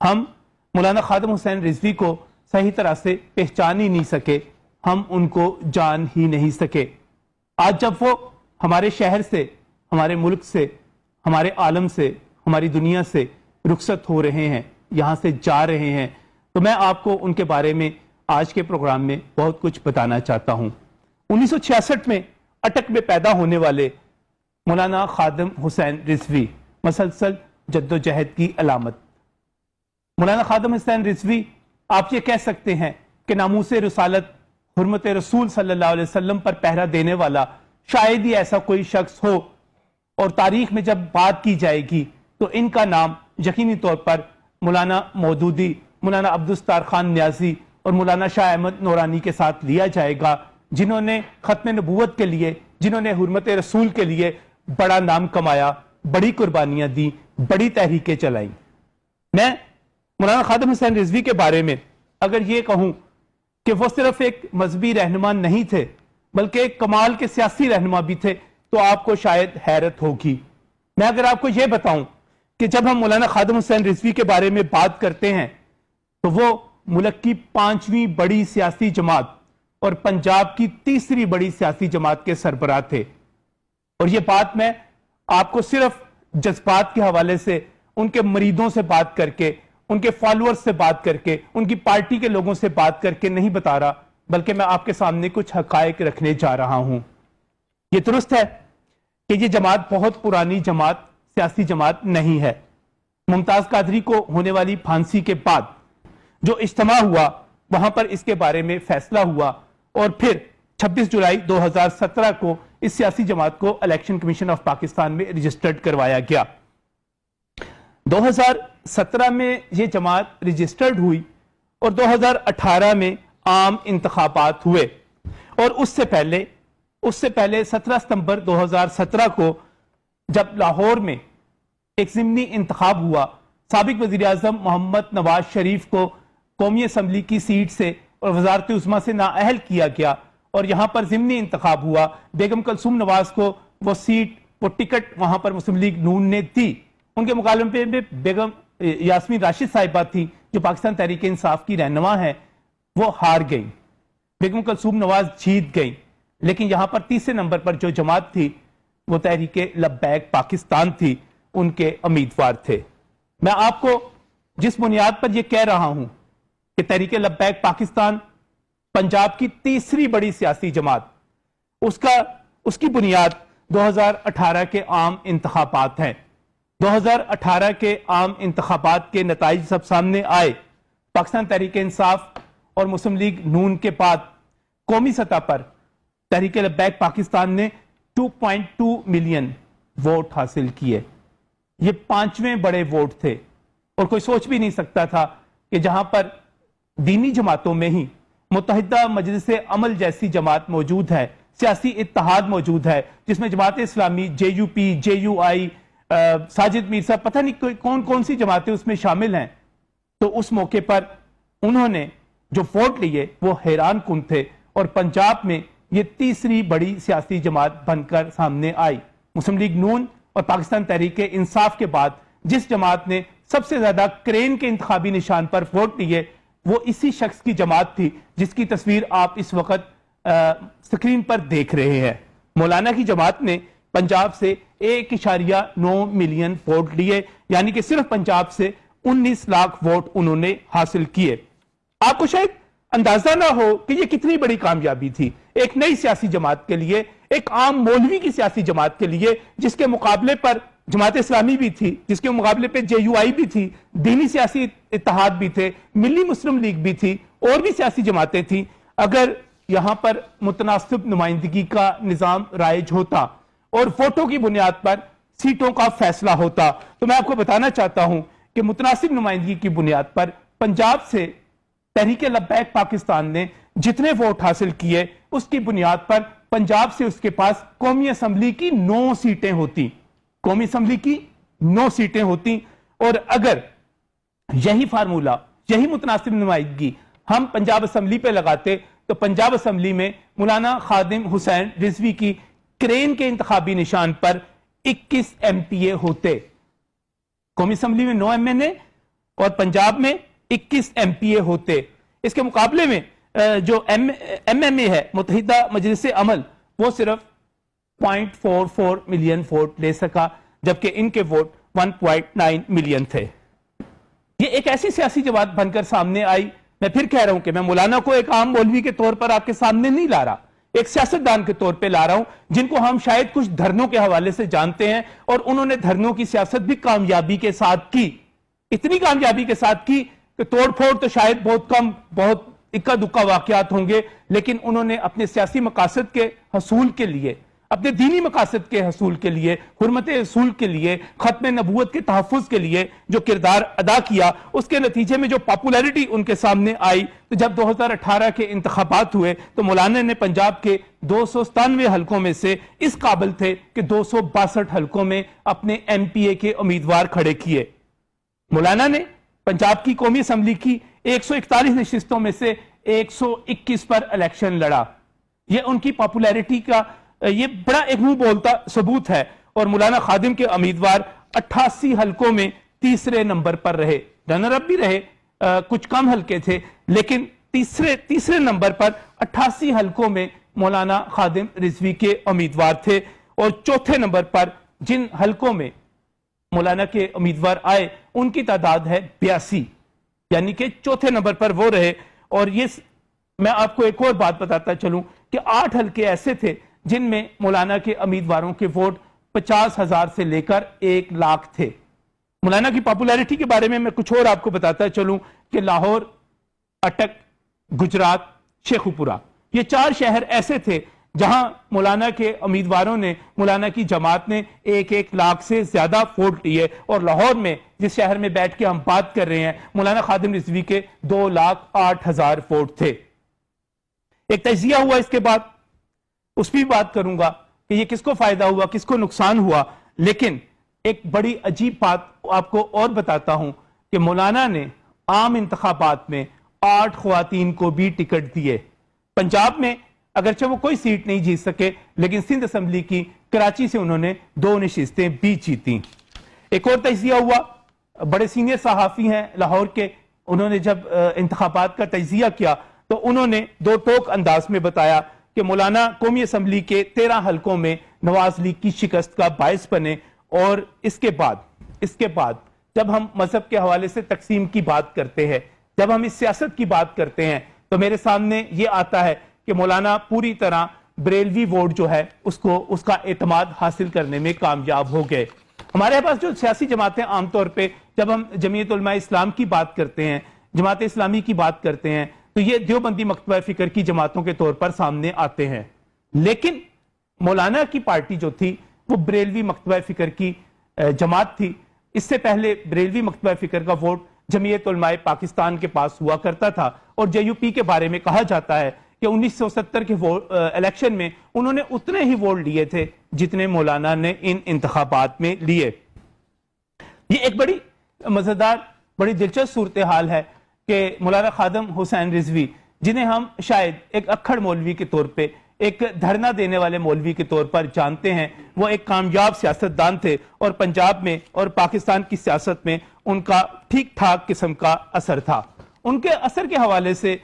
ہم مولانا خادم حسین رضوی کو صحیح طرح سے پہچان ہی نہیں سکے، ہم ان کو جان ہی نہیں سکے۔ آج جب وہ ہمارے شہر سے، ہمارے ملک سے، ہمارے عالم سے، ہماری دنیا سے رخصت ہو رہے ہیں، یہاں سے جا رہے ہیں، تو میں آپ کو ان کے بارے میں آج کے پروگرام میں بہت کچھ بتانا چاہتا ہوں۔ 1966 میں اٹک میں پیدا ہونے والے مولانا خادم حسین رضوی، مسلسل جدوجہد کی علامت۔ مولانا خادم حسین رضوی، آپ یہ کہہ سکتے ہیں کہ ناموس رسالت، حرمت رسول صلی اللہ علیہ وسلم پر پہرا دینے والا شاید ہی ایسا کوئی شخص ہو، اور تاریخ میں جب بات کی جائے گی تو ان کا نام یقینی طور پر مولانا مودودی، مولانا عبدالستار خان نیازی اور مولانا شاہ احمد نورانی کے ساتھ لیا جائے گا، جنہوں نے ختم نبوت کے لیے، جنہوں نے حرمت رسول کے لیے بڑا نام کمایا، بڑی قربانیاں دی، بڑی تحریکیں چلائیں۔ میں مولانا خادم حسین رضوی کے بارے میں اگر یہ کہوں کہ وہ صرف ایک مذہبی رہنما نہیں تھے بلکہ ایک کمال کے سیاسی رہنما بھی تھے تو آپ کو شاید حیرت ہوگی۔ میں اگر آپ کو یہ بتاؤں کہ جب ہم مولانا خادم حسین رضوی کے بارے میں بات کرتے ہیں تو وہ ملک کی 5ویں بڑی سیاسی جماعت اور پنجاب کی 3ری بڑی سیاسی جماعت کے سربراہ تھے، اور یہ بات میں آپ کو صرف جذبات کے حوالے سے، ان کے مریدوں سے بات کر کے، ان کے فالوورز سے بات کر کے، ان کی پارٹی کے لوگوں سے بات کر کے نہیں بتا رہا، بلکہ میں آپ کے سامنے کچھ حقائق رکھنے جا رہا ہوں۔ یہ درست ہے کہ یہ جماعت بہت پرانی جماعت، سیاسی جماعت نہیں ہے۔ ممتاز قادری کو ہونے والی پھانسی کے بعد جو اجتماع ہوا وہاں پر اس کے بارے میں فیصلہ ہوا، اور پھر 26 جولائی 2017 کو اس سیاسی جماعت کو الیکشن کمیشن آف پاکستان میں رجسٹرڈ کروایا گیا۔ 2017 میں یہ جماعت رجسٹرڈ ہوئی اور 2018 میں عام انتخابات ہوئے، اور اس سے پہلے 17 ستمبر 2017 کو جب لاہور میں ایک ضمنی انتخاب ہوا، سابق وزیر اعظم محمد نواز شریف کو قومی اسمبلی کی سیٹ سے اور وزارت عظمیٰ سے نااہل کیا گیا، اور یہاں پر ضمنی انتخاب ہوا۔ بیگم کلثوم نواز کو وہ سیٹ، وہ ٹکٹ وہاں پر مسلم لیگ نون نے دی۔ ان کے مقابلے میں بیگم یاسمین راشد صاحبہ تھی جو پاکستان تحریک انصاف کی رہنما ہیں، وہ ہار گئیں۔ بیگم کلثوم نواز جیت گئیں، لیکن یہاں پر 30 نمبر پر جو جماعت تھی وہ تحریک لبیک پاکستان تھی، ان کے امیدوار تھے۔ میں آپ کو جس بنیاد پر یہ کہہ رہا ہوں کہ تحریک لبیک پاکستان پنجاب کی 3ری بڑی سیاسی جماعت، اس کی بنیاد 2018 کے عام انتخابات ہیں۔ 2018 کے عام انتخابات کے نتائج سب سامنے آئے۔ پاکستان تحریک انصاف اور مسلم لیگ نون کے بعد قومی سطح پر تحریک لبیک پاکستان نے 2.2 ملین ووٹ حاصل کیے۔ یہ 5ویں بڑے ووٹ تھے، اور کوئی سوچ بھی نہیں سکتا تھا کہ جہاں پر دینی جماعتوں میں ہی متحدہ مجلس عمل جیسی جماعت موجود ہے، سیاسی اتحاد موجود ہے، جس میں جماعت اسلامی، JUP، JUI، ساجد میرزا، پتہ نہیں کون سی جماعتیں اس میں شامل ہیں، تو اس موقع پر انہوں نے جو ووٹ لیے وہ حیران کن تھے، اور پنجاب میں یہ 3ری بڑی سیاسی جماعت بن کر سامنے آئی۔ مسلم لیگ نون اور پاکستان تحریک انصاف کے بعد جس جماعت نے سب سے زیادہ کرین کے انتخابی نشان پر ووٹ لیے وہ اسی شخص کی جماعت تھی جس کی تصویر آپ اس وقت سکرین پر دیکھ رہے ہیں۔ مولانا کی جماعت نے پنجاب سے 1.9 ملین ووٹ لیے، یعنی کہ صرف پنجاب سے 19 لاکھ ووٹ انہوں نے حاصل کیے۔ آپ کو شاید اندازہ نہ ہو کہ یہ کتنی بڑی کامیابی تھی ایک نئی سیاسی جماعت کے لیے، ایک عام مولوی کی سیاسی جماعت کے لیے، جس کے مقابلے پر جماعت اسلامی بھی تھی، جس کے مقابلے پہ JUI بھی تھی، دینی سیاسی اتحاد بھی تھے، ملی مسلم لیگ بھی تھی، اور بھی سیاسی جماعتیں تھیں۔ اگر یہاں پر متناسب نمائندگی کا نظام رائج ہوتا اور ووٹوں کی بنیاد پر سیٹوں کا فیصلہ ہوتا، تو میں آپ کو بتانا چاہتا ہوں کہ متناسب نمائندگی کی بنیاد پر پنجاب سے تحریک لبیک پاکستان نے جتنے ووٹ حاصل کیے اس کی بنیاد پر پنجاب سے اس کے پاس قومی اسمبلی کی 9 سیٹیں ہوتی، قومی اسمبلی کی 9 سیٹیں ہوتی۔ اور اگر یہی فارمولہ، یہی متناسب نمائندگی ہم پنجاب اسمبلی پہ لگاتے تو پنجاب اسمبلی میں مولانا خادم حسین رضوی کی کرین کے انتخابی نشان پر 21 MPA ہوتے۔ قومی اسمبلی میں 9 MNA اور پنجاب میں 21 MP ہوتے. اس کے مقابلے میں جو MMA ہے متحدہ مجلس عمل وہ صرف 0.44 ملین ووٹ لے سکا جبکہ ان کے ووٹ 1.9 ملین تھے. یہ ایک ایسی سیاسی جماعت بن کر سامنے آئی. میں پھر کہہ رہا ہوں کہ میں مولانا کو ایک عام مولوی کے طور پر آپ کے سامنے نہیں لا رہا, ایک سیاستدان کے طور پہ لا رہا ہوں جن کو ہم شاید کچھ دھرنوں کے حوالے سے جانتے ہیں, اور انہوں نے دھرنوں کی سیاست بھی کامیابی کے ساتھ کی, اتنی کامیابی کے ساتھ کی کہ توڑ پھوڑ تو شاید بہت کم, بہت اکا دکا واقعات ہوں گے, لیکن انہوں نے اپنے سیاسی مقاصد کے حصول کے لیے, اپنے دینی مقاصد کے حصول کے لیے, حرمت رسول کے لیے, ختم نبوت کے تحفظ کے لیے جو کردار ادا کیا, اس کے نتیجے میں جو پاپولیرٹی ان کے سامنے آئی. تو جب 2018 کے انتخابات ہوئے تو مولانا نے پنجاب کے 297 حلقوں میں سے اس قابل تھے کہ 262 حلقوں میں اپنے MPA کے امیدوار کھڑے کیے. مولانا نے پنجاب کی قومی اسمبلی کی 141 نشستوں میں سے 121 پر الیکشن لڑا. یہ ان کی پاپولیرٹی کا یہ بڑا ایک منہ بولتا ثبوت ہے. اور مولانا خادم کے امیدوار 88 حلقوں میں تیسرے نمبر پر رہے, رنر اپ بھی رہے, کچھ کم حلقے تھے, لیکن تیسرے نمبر پر 88 حلقوں میں مولانا خادم رضوی کے امیدوار تھے. اور چوتھے نمبر پر جن حلقوں میں مولانا کے امیدوار آئے ان کی تعداد ہے 82, یعنی کہ چوتھے نمبر پر وہ رہے. اور یہ میں آپ کو ایک اور بات بتاتا چلوں کہ 8 حلقے ایسے تھے جن میں مولانا کے امیدواروں کے ووٹ 50,000 سے لے کر 1 لاکھ تھے. مولانا کی پاپولیرٹی کے بارے میں کچھ اور آپ کو بتاتا چلوں کہ لاہور, اٹک, گجرات, شیخوپورہ, یہ 4 شہر ایسے تھے جہاں مولانا کے امیدواروں نے, مولانا کی جماعت نے 1 لاکھ سے زیادہ ووٹ لیے. اور لاہور میں جس شہر میں بیٹھ کے ہم بات کر رہے ہیں مولانا خادم رضوی کے 2,08,000 ووٹ تھے. ایک تجزیہ ہوا اس کے بعد, اس بھی بات کروں گا کہ یہ کس کو فائدہ ہوا, کس کو نقصان ہوا. لیکن ایک بڑی عجیب بات آپ کو اور بتاتا ہوں کہ مولانا نے عام انتخابات میں 8 خواتین کو بھی ٹکٹ دیے. پنجاب میں اگرچہ وہ کوئی سیٹ نہیں جیت سکے لیکن سندھ اسمبلی کی کراچی سے انہوں نے 2 نشستیں بھی جیتیں. ایک اور تجزیہ ہوا, بڑے سینئر صحافی ہیں لاہور کے, انہوں نے جب انتخابات کا تجزیہ کیا تو انہوں نے 2 ٹوک انداز میں بتایا کہ مولانا قومی اسمبلی کے 13 حلقوں میں نواز لیگ کی شکست کا باعث بنے. اور اس کے بعد جب ہم مذہب کے حوالے سے تقسیم کی بات کرتے ہیں, جب ہم اس سیاست کی بات کرتے ہیں تو میرے سامنے یہ آتا ہے کہ مولانا پوری طرح بریلوی ووٹ جو ہے اس کا اعتماد حاصل کرنے میں کامیاب ہو گئے. ہمارے پاس جو سیاسی جماعتیں عام طور پہ جب ہم جمعیت علماء اسلام کی بات کرتے ہیں, جماعت اسلامی کی بات کرتے ہیں, تو یہ دیوبندی مکتبہ فکر کی جماعتوں کے طور پر سامنے آتے ہیں. لیکن مولانا کی پارٹی جو تھی وہ بریلوی مکتبہ فکر کی جماعت تھی. اس سے پہلے بریلوی مکتبہ فکر کا ووٹ جمعیت علماء پاکستان کے پاس ہوا کرتا تھا, اور JUP کے بارے میں کہا جاتا ہے کہ 1970 کے الیکشن میں انہوں نے اتنے ہی ووٹ لیے تھے جتنے مولانا نے ان انتخابات میں لیے. یہ ایک بڑی مزیدار, بڑی دلچسپ صورتحال ہے کہ مولانا خادم حسین رضوی, جنہیں ہم شاید ایک اکھڑ مولوی کے طور پہ, ایک دھرنا دینے والے مولوی کے طور پر جانتے ہیں, وہ ایک کامیاب سیاستدان تھے اور پنجاب میں اور پاکستان کی سیاست میں ان کا ٹھیک ٹھاک قسم کا اثر تھا. ان کے اثر کے حوالے سے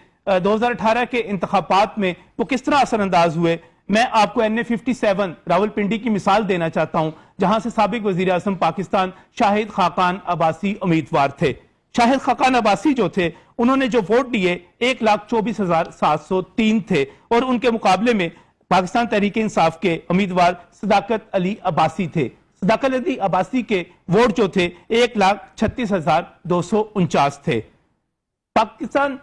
2018 کے انتخابات میں وہ کس طرح اثر انداز ہوئے, میں آپ کو NA57 راولپنڈی کی مثال دینا چاہتا ہوں, جہاں سے سابق وزیر اعظم پاکستان شاہد خاقان عباسی امیدوار تھے. شاہد خاقان عباسی جو تھے انہوں نے جو ووٹ دیے 1,24,703 تھے, اور ان کے مقابلے میں پاکستان تحریک انصاف کے امیدوار صداقت علی عباسی تھے. صداقت علی عباسی کے ووٹ جو تھے 1,36,249 تھے. پاکستان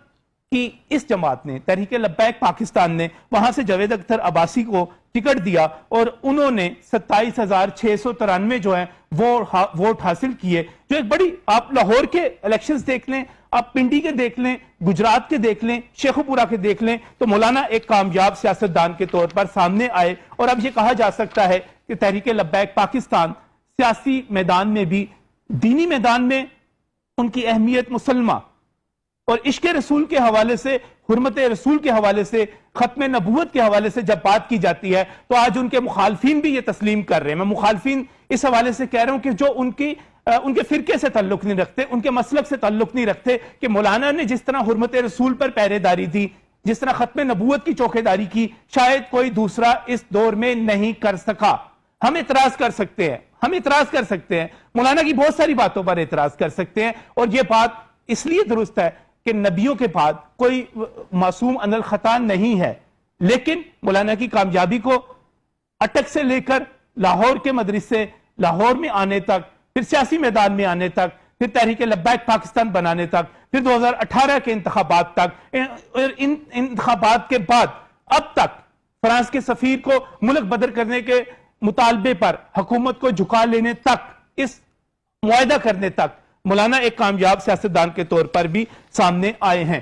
کی اس جماعت نے, تحریک لبیک پاکستان نے, وہاں سے جاوید اختر عباسی کو ٹکٹ دیا اور انہوں نے 27,693 جو ہیں وہ ووٹ حاصل کیے, جو ایک بڑی, آپ لاہور کے الیکشنز دیکھ لیں, آپ پنڈی کے دیکھ لیں, گجرات کے دیکھ لیں, شیخوپورہ کے دیکھ لیں, تو مولانا ایک کامیاب سیاستدان کے طور پر سامنے آئے. اور اب یہ کہا جا سکتا ہے کہ تحریک لبیک پاکستان سیاسی میدان میں بھی, دینی میدان میں ان کی اہمیت مسلمہ اور عشق رسول کے حوالے سے, حرمت رسول کے حوالے سے, ختم نبوت کے حوالے سے جب بات کی جاتی ہے تو آج ان کے مخالفین بھی یہ تسلیم کر رہے ہیں. میں مخالفین اس حوالے سے کہہ رہا ہوں کہ جو ان کی ان کے فرقے سے تعلق نہیں رکھتے, ان کے مسلک سے تعلق نہیں رکھتے کہ مولانا نے جس طرح حرمت رسول پر پہرے داری دی, جس طرح ختم نبوت کی چوکے داری کی, شاید کوئی دوسرا اس دور میں نہیں کر سکا. ہم اعتراض کر سکتے ہیں, ہم اعتراض کر سکتے ہیں, مولانا کی بہت ساری باتوں پر اعتراض کر سکتے ہیں, اور یہ بات اس لیے درست ہے کہ نبیوں کے بعد کوئی معصوم عن الخطا نہیں ہے. لیکن مولانا کی کامیابی کو اٹک سے لے کر لاہور کے مدرسے, لاہور میں آنے تک, پھر سیاسی میدان میں آنے تک, پھر تحریک لبیک پاکستان بنانے تک, پھر 2018 کے انتخابات تک, ان انتخابات کے بعد اب تک فرانس کے سفیر کو ملک بدر کرنے کے مطالبے پر حکومت کو جھکا لینے تک, اس معاہدہ کرنے تک مولانا ایک کامیاب سیاستدان کے طور پر بھی سامنے آئے ہیں.